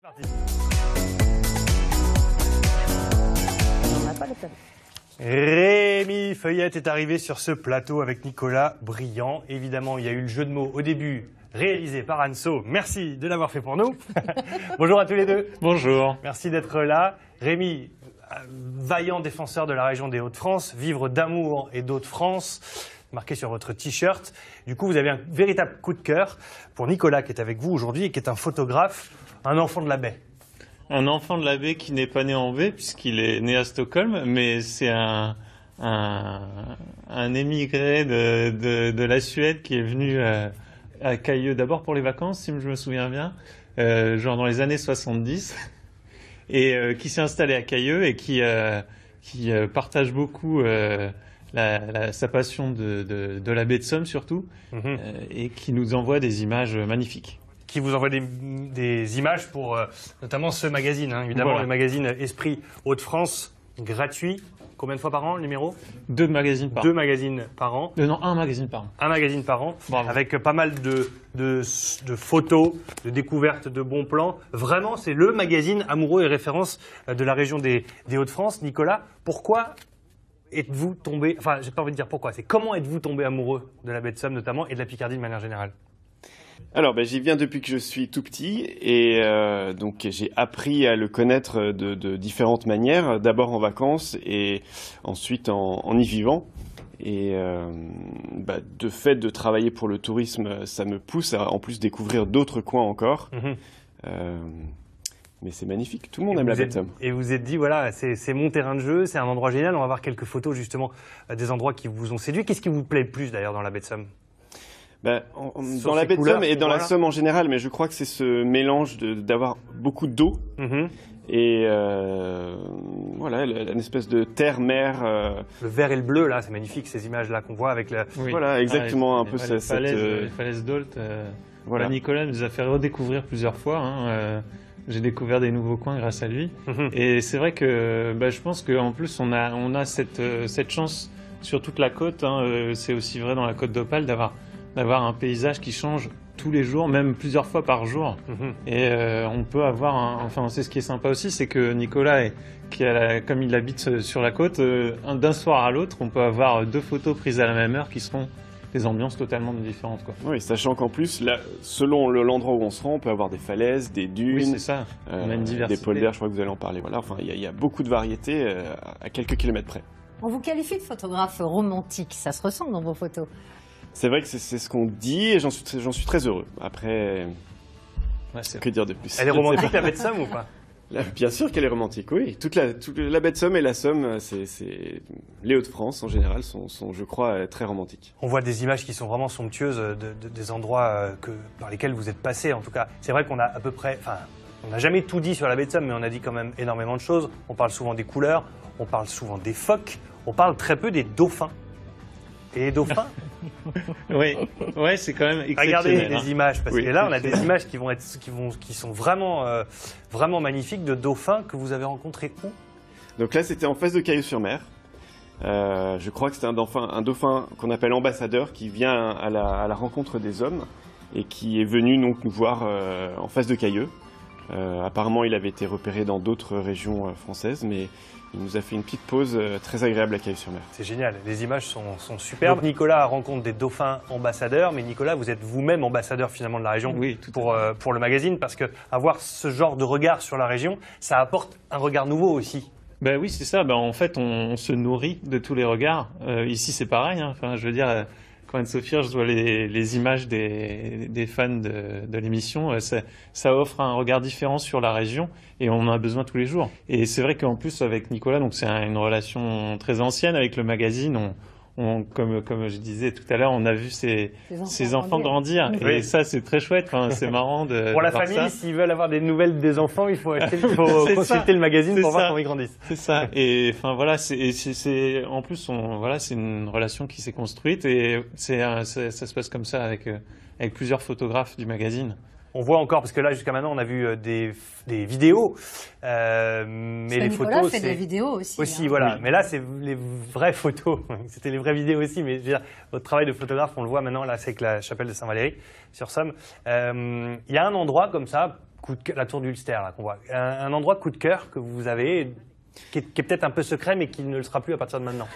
On n'a pas le temps. Rémi Feuillette est arrivé sur ce plateau avec Nicolas Briand. Évidemment, il y a eu le jeu de mots au début, réalisé par Anso. Merci de l'avoir fait pour nous. Bonjour à tous les deux. Bonjour. Merci d'être là. Rémi, vaillant défenseur de la région des Hauts-de-France, vivre d'amour et d'eau de France, marqué sur votre t-shirt. Du coup, vous avez un véritable coup de cœur pour Nicolas qui est avec vous aujourd'hui et qui est un photographe, un enfant de la baie. Un enfant de la baie qui n'est pas né en baie puisqu'il est né à Stockholm, mais c'est un émigré de la Suède qui est venu à Cayeux d'abord pour les vacances, si je me souviens bien, genre dans les années 70, et qui s'est installé à Cayeux et qui partage beaucoup sa passion de la baie de Somme surtout, et qui nous envoie des images magnifiques. Qui vous envoie des images pour notamment ce magazine, hein, évidemment, voilà. Le magazine Esprit Hauts-de-France, gratuit. Combien de fois par an, le numéro? 2 magazines par an. 2 magazines par an. Non, 1 magazine par an. 1 magazine par an, bravo. Avec pas mal de photos, de découvertes, de bons plans. Vraiment, c'est le magazine amoureux et référence de la région des Hauts-de-France. Nicolas, pourquoi êtes-vous tombé, enfin, j'ai pas envie de dire pourquoi, c'est comment êtes-vous tombé amoureux de la baie de Somme notamment et de la Picardie de manière générale? Alors, j'y viens depuis que je suis tout petit et donc j'ai appris à le connaître de différentes manières, d'abord en vacances et ensuite en y vivant. Et de fait de travailler pour le tourisme, ça me pousse à en plus découvrir d'autres coins encore. Mais c'est magnifique, tout le monde aime la baie de Somme. Et vous vous êtes dit, voilà, c'est mon terrain de jeu, c'est un endroit génial, on va voir quelques photos justement des endroits qui vous ont séduit. Qu'est-ce qui vous plaît le plus d'ailleurs dans la baie de Somme? Dans la baie de Somme et dans la Somme en général, mais je crois que c'est ce mélange d'avoir beaucoup d'eau et voilà, une espèce de terre-mer. Le vert et le bleu, là, c'est magnifique, ces images-là qu'on voit avec la... Oui. Voilà, exactement, un peu les falaises d'Olt. Voilà. Nicolas nous a fait redécouvrir plusieurs fois. J'ai découvert des nouveaux coins grâce à lui. Et c'est vrai que je pense qu'en plus, on a cette chance sur toute la côte. C'est aussi vrai dans la côte d'Opale d'avoir un paysage qui change tous les jours, même plusieurs fois par jour. Et on peut avoir enfin, c'est ce qui est sympa aussi, c'est que Nicolas, comme il habite sur la côte, d'un soir à l'autre, on peut avoir 2 photos prises à la même heure qui seront des ambiances totalement différentes, quoi. Oui, sachant qu'en plus, là, selon l'endroit où on se rend, on peut avoir des falaises, des dunes, oui, c'est ça. On a une diversité. Des polders, je crois que vous allez en parler. Voilà, enfin, il y a beaucoup de variétés à quelques kilomètres près. On vous qualifie de photographe romantique, ça se ressent dans vos photos. C'est vrai que c'est ce qu'on dit et j'en suis très heureux. Après, que dire de plus? Elle est romantique, la baie de Somme, ou pas? Bien sûr qu'elle est romantique, oui. Toute la baie de Somme et la Somme, les Hauts-de-France en général sont, je crois, très romantiques. On voit des images qui sont vraiment somptueuses des endroits par lesquels vous êtes passé. En tout cas, c'est vrai qu'on a à peu près, enfin, on n'a jamais tout dit sur la baie de Somme, mais on a dit quand même énormément de choses. On parle souvent des couleurs, on parle souvent des phoques, on parle très peu des dauphins. Et les dauphins? Oui, c'est quand même exceptionnel. Regardez les images, parce que là, on a des images qui sont vraiment, vraiment magnifiques de dauphins que vous avez rencontrés où? Donc là, c'était en face de Cayeux-sur-Mer. Je crois que c'est un dauphin qu'on appelle ambassadeur, qui vient à la rencontre des hommes et qui est venu donc nous voir en face de Cayeux. Apparemment, il avait été repéré dans d'autres régions françaises, mais il nous a fait une petite pause très agréable à Cayeux-sur-Mer. C'est génial, les images sont superbes. Nicolas rencontre des dauphins ambassadeurs, mais Nicolas, vous êtes vous-même ambassadeur finalement de la région pour le magazine, parce que avoir ce genre de regard sur la région, ça apporte un regard nouveau aussi. Oui, c'est ça. En fait, on se nourrit de tous les regards. Ici, c'est pareil. Enfin, je veux dire, quand Anne-Sophie, je vois les images des fans de l'émission, ça offre un regard différent sur la région et on en a besoin tous les jours. Et c'est vrai qu'en plus, avec Nicolas, donc c'est une relation très ancienne avec le magazine. Comme je disais tout à l'heure, on a vu ces enfants grandir. Et ça, c'est très chouette. Enfin, c'est marrant de pour la voir famille, ça. S'ils veulent avoir des nouvelles des enfants, il faut consulter le magazine pour voir comment ils grandissent. C'est ça. Et enfin voilà, en plus, c'est une relation qui s'est construite et ça se passe comme ça avec plusieurs photographes du magazine. On voit encore, parce que là, jusqu'à maintenant, on a vu des vidéos, mais les Nicolas photos, fait des vidéos aussi. Aussi, voilà. Oui. Mais là, c'est les vraies photos. C'était les vraies vidéos aussi, mais je veux dire, votre travail de photographe, on le voit maintenant, là, c'est avec la chapelle de Saint-Valéry, sur Somme. Il y a un endroit comme ça, la tour d'Ulster là qu'on voit. Un endroit coup de cœur que vous avez, qui est peut-être un peu secret, mais qui ne le sera plus à partir de maintenant.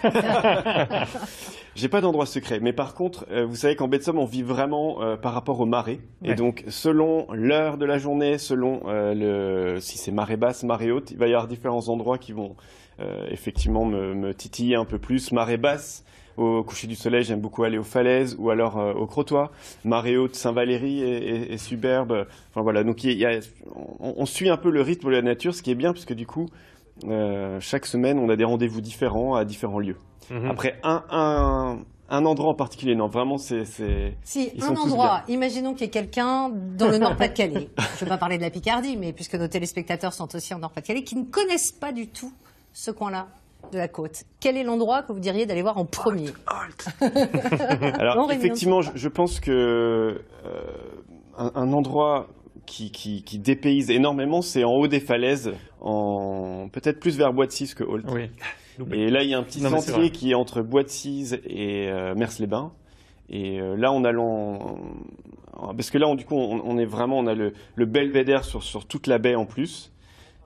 J'ai pas d'endroit secret, mais par contre, vous savez qu'en baie de Somme, on vit vraiment par rapport aux marées. Ouais. Et donc, selon l'heure de la journée, selon si c'est marée basse, marée haute, il va y avoir différents endroits qui vont effectivement me titiller un peu plus. Marée basse, au coucher du soleil, j'aime beaucoup aller aux falaises ou alors au Crotoy. Marée haute, Saint-Valery est superbe. Enfin voilà, donc on suit un peu le rythme de la nature, ce qui est bien, puisque du coup, chaque semaine, on a des rendez-vous différents à différents lieux. Après, un endroit en particulier, non, vraiment, Si, ils un sont tous endroit, imaginons qu'il y ait quelqu'un dans le Nord-Pas-de-Calais, je ne vais pas parler de la Picardie, mais puisque nos téléspectateurs sont aussi en Nord-Pas-de-Calais, qui ne connaissent pas du tout ce coin-là de la côte. Quel est l'endroit que vous diriez d'aller voir en premier? Alors, Non, Rémi, effectivement, je pense que un endroit qui dépayse énormément, c'est en haut des falaises, peut-être plus vers Bois-de-Cise que Holt. Oui. Et là, il y a un petit sentier qui est entre Bois-de-Cise et Mers-les-Bains. Et là, en allant... Parce que là, du coup, on est vraiment... On a le belvédère sur toute la baie en plus.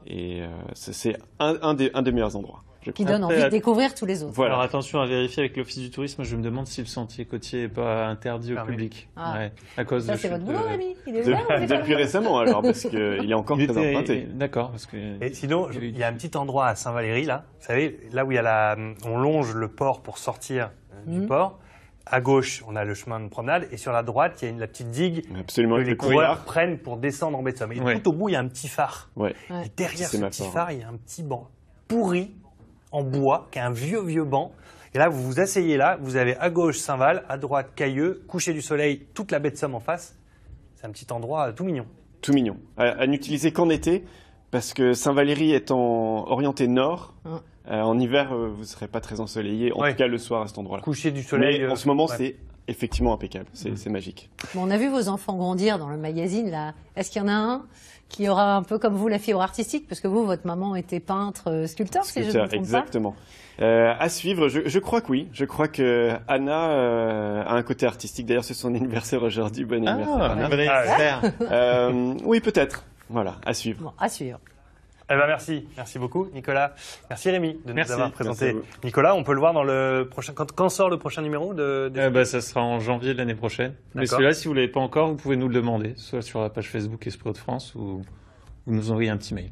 Et c'est un des meilleurs endroits. Qui donne envie de découvrir tous les autres. Voilà. Alors attention à vérifier avec l'Office du tourisme, je me demande si le sentier côtier n'est pas interdit au public. Ah. Ouais, à cause Ça, de c'est votre boulot, Rémi. Il est De- ouvert ou il est depuis récemment, alors, parce qu'il est encore très emprunté. D'accord, parce que... Et sinon, il y a un petit endroit à Saint-Valery, là. Vous savez, là où il y a on longe le port pour sortir du port. À gauche, on a le chemin de promenade. Et sur la droite, il y a la petite digue Absolument, que avec les le coureurs couloir. prennent pour descendre en baie de Somme. Et Ouais. tout au bout, il y a un petit phare. Ouais. Et derrière C'est ce ma petit phare. phare, il y a un petit banc pourri en bois, qui est un vieux banc. Et là, vous vous asseyez là, vous avez à gauche Saint-Val, à droite Cailleux, coucher du soleil, toute la baie de Somme en face. C'est un petit endroit tout mignon. Tout mignon. À n'utiliser qu'en été, parce que Saint-Valery étant orienté nord, en hiver, vous ne serez pas très ensoleillé, en tout cas le soir à cet endroit-là. Coucher du soleil. Mais en ce moment, ouais. c'est effectivement impeccable. C'est magique. Bon, on a vu vos enfants grandir dans le magazine, là. Est-ce qu'il y en a un qui aura un peu comme vous la fibre artistique? Parce que vous, votre maman était peintre, sculpteur, si je ne me trompe pas. Exactement. À suivre, je crois que oui. Je crois que Anna a un côté artistique. D'ailleurs, c'est son anniversaire aujourd'hui. Bon anniversaire, Anna. bon anniversaire. Oui, peut-être. Voilà, à suivre. Bon, à suivre. Eh ben merci beaucoup Nicolas. Merci Rémi de nous avoir présenté. Merci à vous. Nicolas, on peut le voir dans le prochain. Quand sort le prochain numéro de... Ça sera en janvier de l'année prochaine. Mais D'accord. celui-là, si vous ne l'avez pas encore, vous pouvez nous le demander, soit sur la page Facebook Esprit de France ou nous envoyer un petit mail.